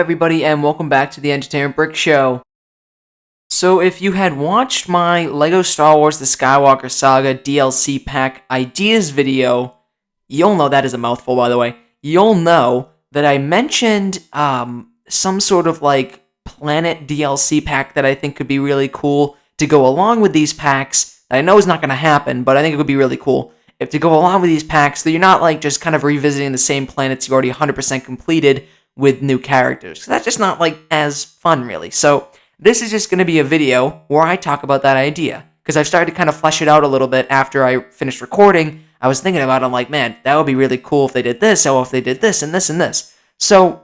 everybody, and welcome back to the Entertainment Brick Show. So, if you had watched my LEGO Star Wars The Skywalker Saga DLC pack ideas video, you'll know that is a mouthful, by the way. You'll know that I mentioned some sort of planet DLC pack that I think could be really cool to go along with these packs. I know it's not going to happen, but I think it would be really cool if to go along with these packs, so you're not just kind of revisiting the same planets you already 100% completed with new characters. 'Cause that's just not as fun, really. So this is just going to be a video where I talk about that idea, because I've started to kind of flesh it out a little bit after I finished recording. I was thinking about it, I'm like, man, that would be really cool if they did this, or if they did this and this and this. So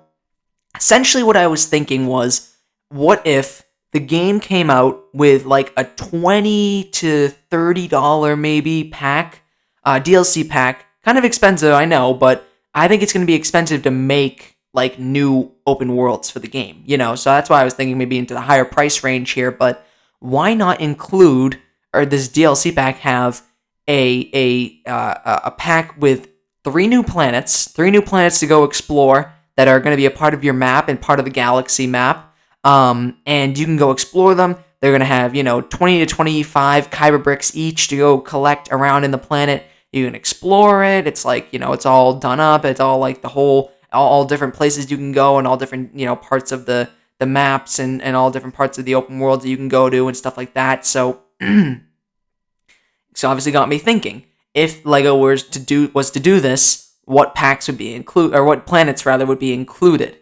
essentially what I was thinking was, what if the game came out with a $20 to $30 maybe pack, DLC pack, kind of expensive, I know, but I think it's going to be expensive to make new open worlds for the game, so that's why I was thinking maybe into the higher price range here. But why not include, or this DLC pack have a pack with three new planets to go explore that are going to be a part of your map and part of the galaxy map, and you can go explore them. They're going to have 20 to 25 Kyber bricks each to go collect around in the planet. You can explore it. It's it's all done up. It's all the whole, all different places you can go, and all different parts of the maps, and all different parts of the open world that you can go to and stuff like that. So so obviously got me thinking, if LEGO was to do this, what packs would be included, or what planets rather would be included.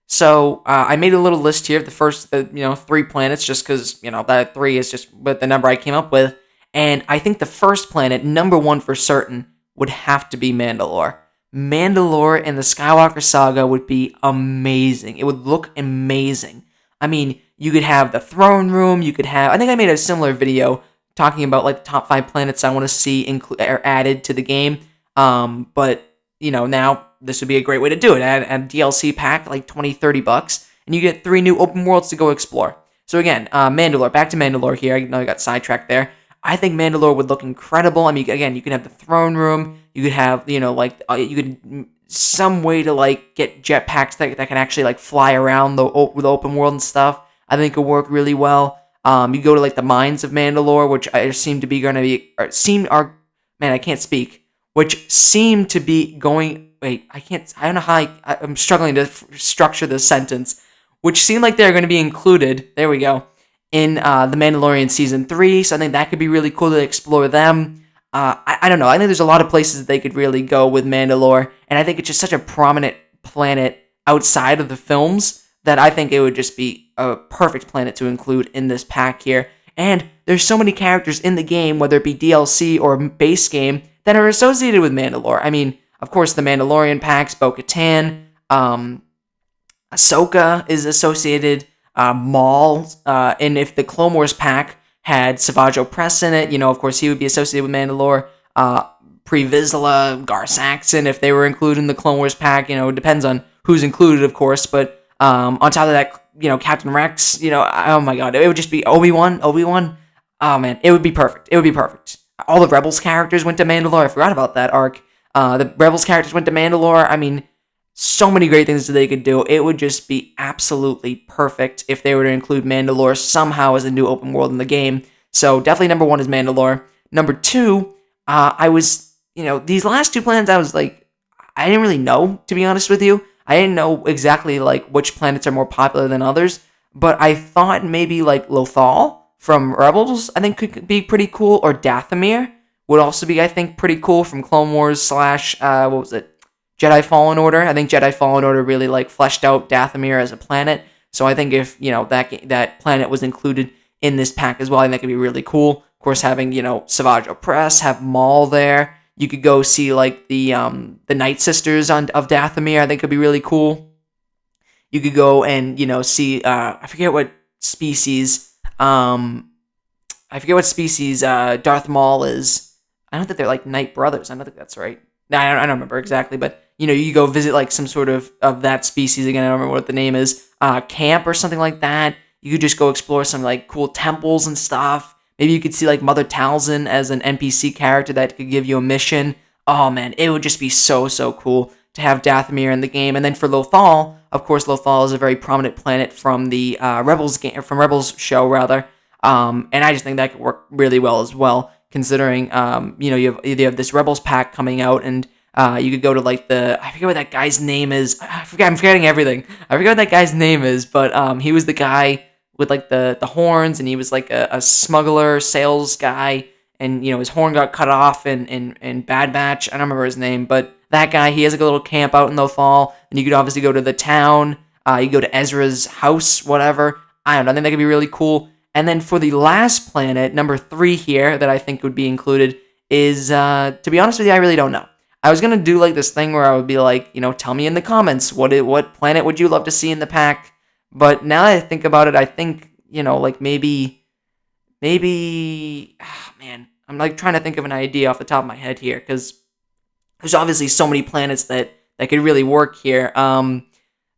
So I made a little list here of the first 3 planets, just because that 3 is just what the number I came up with. And I think the first planet, number 1 for certain, would have to be Mandalore. Mandalore in the Skywalker Saga would be amazing. It would look amazing. I mean, you could have the throne room. You could have, I think I made a similar video talking about the top 5 planets I want to see added to the game. But now this would be a great way to do it. Add a DLC pack, $20-$30, and you get 3 new open worlds to go explore. So again, Mandalore. Back to Mandalore here. I know I got sidetracked there. I think Mandalore would look incredible. I mean, again, you can have the throne room. You could have, you could some way to get jetpacks that can actually fly around the open world and stuff. I think it would work really well. You go to the mines of Mandalore, which seem to be going to be, I can't speak. Which seem to be going. Wait, I don't know how I'm struggling to structure this sentence. Which seem like they're going to be included. There we go. In The Mandalorian Season 3, so I think that could be really cool to explore them. I don't know, I think there's a lot of places that they could really go with Mandalore, and I think it's just such a prominent planet outside of the films that I think it would just be a perfect planet to include in this pack here. And there's so many characters in the game, whether it be DLC or base game, that are associated with Mandalore. I mean, of course, the Mandalorian packs, Bo-Katan, Ahsoka is associated, Maul, and if the Clone Wars pack had Savage Opress in it, of course he would be associated with Mandalore. Pre Vizsla, Gar Saxon, if they were included in the Clone Wars pack, it depends on who's included, of course, but on top of that, Captain Rex, oh my god, it would just be Obi-Wan, oh man, it would be perfect, All the Rebels characters went to Mandalore, I forgot about that arc. The Rebels characters went to Mandalore. I mean, so many great things that they could do. It would just be absolutely perfect if they were to include Mandalore somehow as a new open world in the game. So definitely number 1 is Mandalore. Number 2, I was, these last 2 planets, I was I didn't really know, to be honest with you. I didn't know exactly which planets are more popular than others, but I thought maybe Lothal from Rebels, I think could be pretty cool, or Dathomir would also be, I think, pretty cool from Clone Wars / what was it? Jedi Fallen Order. I think Jedi Fallen Order really fleshed out Dathomir as a planet. So I think if that planet was included in this pack as well, I think that could be really cool. Of course, having Savage Opress, have Maul there. You could go see the Night Sisters of Dathomir. I think could be really cool. You could go and see I forget what species Darth Maul is. I don't think they're Night Brothers. I don't think that's right. No, I don't remember exactly, but you go visit some sort of that species again. I don't remember what the name is, camp or something like that. You could just go explore some cool temples and stuff. Maybe you could see Mother Talzin as an NPC character that could give you a mission. Oh man, it would just be so cool to have Dathomir in the game. And then for Lothal, of course, Lothal is a very prominent planet from the Rebels game, from Rebels show rather. And I just think that could work really well as well, considering you have this Rebels pack coming out, and you could go to like I forget what that guy's name is. I'm forgetting everything. I forget what that guy's name is, but he was the guy with like the horns, and he was like a smuggler sales guy, and his horn got cut off in Bad Batch. I don't remember his name, but that guy, he has like a little camp out in Lothal, and you could obviously go to the town. You go to Ezra's house, whatever. I don't know. I think that could be really cool. And then for the last planet, number 3 here, that I think would be included is, to be honest with you, I really don't know. I was going to do like this thing where I would be like, tell me in the comments, what planet would you love to see in the pack? But now that I think about it, I think, like maybe, man, I'm like trying to think of an idea off the top of my head here, because there's obviously so many planets that could really work here.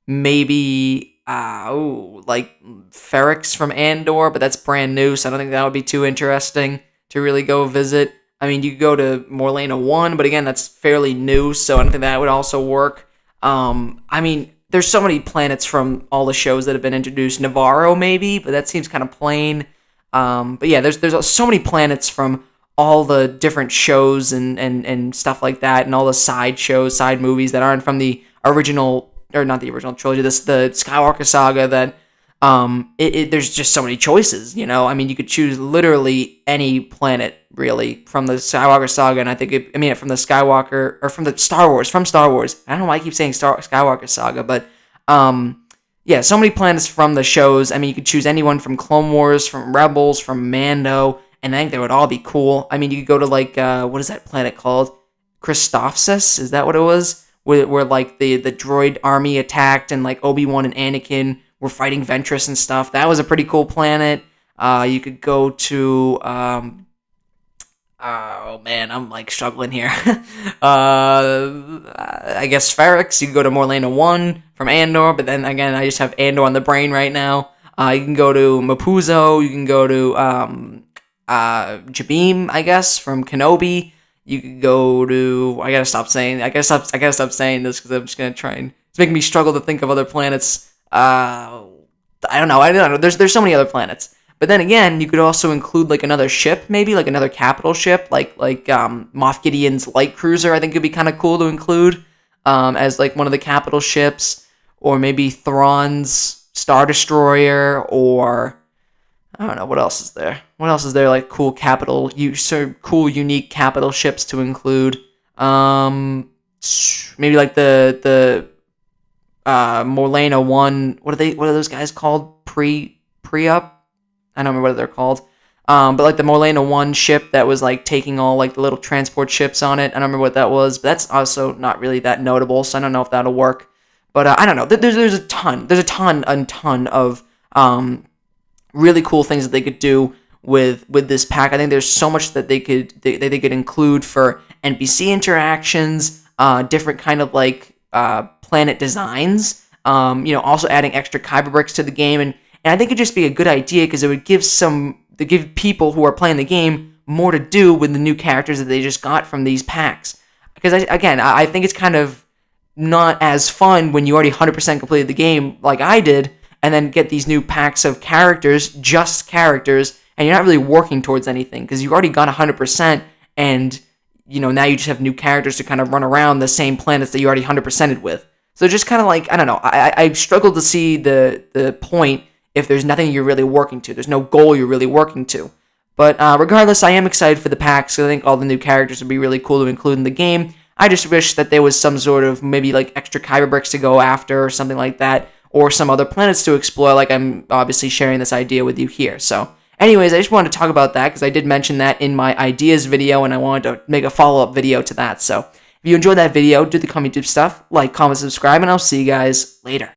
Maybe, like Ferrix from Andor, but that's brand new, so I don't think that would be too interesting to really go visit. I mean, you could go to Morlana 1, but again, that's fairly new, so I don't think that would also work. I mean, there's so many planets from all the shows that have been introduced. Navarro, maybe, but that seems kind of plain. But yeah, there's so many planets from all the different shows and stuff like that, and all the side shows, side movies that aren't from the original, or not the original trilogy, the Skywalker Saga, that there's just so many choices, I mean, you could choose literally any planet, really, from the Skywalker Saga, and I think from the Skywalker, or from the Star Wars, I don't know why I keep saying Skywalker Saga, but, yeah, so many planets from the shows. I mean, you could choose anyone from Clone Wars, from Rebels, from Mando, and I think they would all be cool. I mean, you could go to, like, what is that planet called? Christophsis? Is that what it was? Where like, the droid army attacked, and, like, Obi-Wan and Anakin were fighting Ventress and stuff. That was a pretty cool planet. You could go to, oh, man, I'm, like, struggling here. I guess Ferrix. You can go to Morlana 1 from Andor, but then, again, I just have Andor on the brain right now. You can go to Mapuzo. You can go to, Jabim, I guess, from Kenobi. You could go to... I gotta stop saying this, because I'm just gonna try and... It's making me struggle to think of other planets. I don't know. There's so many other planets. But then again, you could also include, like, another ship, maybe, like another capital ship, like Moff Gideon's light cruiser. I think it'd be kind of cool to include as, like, one of the capital ships, or maybe Thrawn's Star Destroyer, or I don't know, what else is there? What else is there, like, cool unique capital ships to include? Maybe like the Morlana 1. What are those guys called? Pre-up? I don't remember what they're called. But like the Morlana 1 ship that was like taking all like the little transport ships on it. I don't remember what that was, but that's also not really that notable, so I don't know if that'll work. But I don't know. There's a ton of really cool things that they could do with this pack. I think there's so much that they could include for NPC interactions, different kind of like planet designs. Also adding extra kyber bricks to the game, and I think it'd just be a good idea, because it would give people who are playing the game more to do with the new characters that they just got from these packs. Because I think it's kind of not as fun when you already 100% completed the game like I did, and then get these new packs of characters, and you're not really working towards anything, because you already got 100%, and now you just have new characters to kind of run around the same planets that you already 100%ed with. So just kind of like, I don't know, I struggle to see the point if there's nothing you're really working to. There's no goal you're really working to. But regardless, I am excited for the packs, because I think all the new characters would be really cool to include in the game. I just wish that there was some sort of maybe like extra kyber bricks to go after, or something like that, or some other planets to explore, like I'm obviously sharing this idea with you here. So anyways, I just wanted to talk about that, because I did mention that in my ideas video, and I wanted to make a follow-up video to that. So if you enjoyed that video, do the comment stuff, like, comment, subscribe, and I'll see you guys later.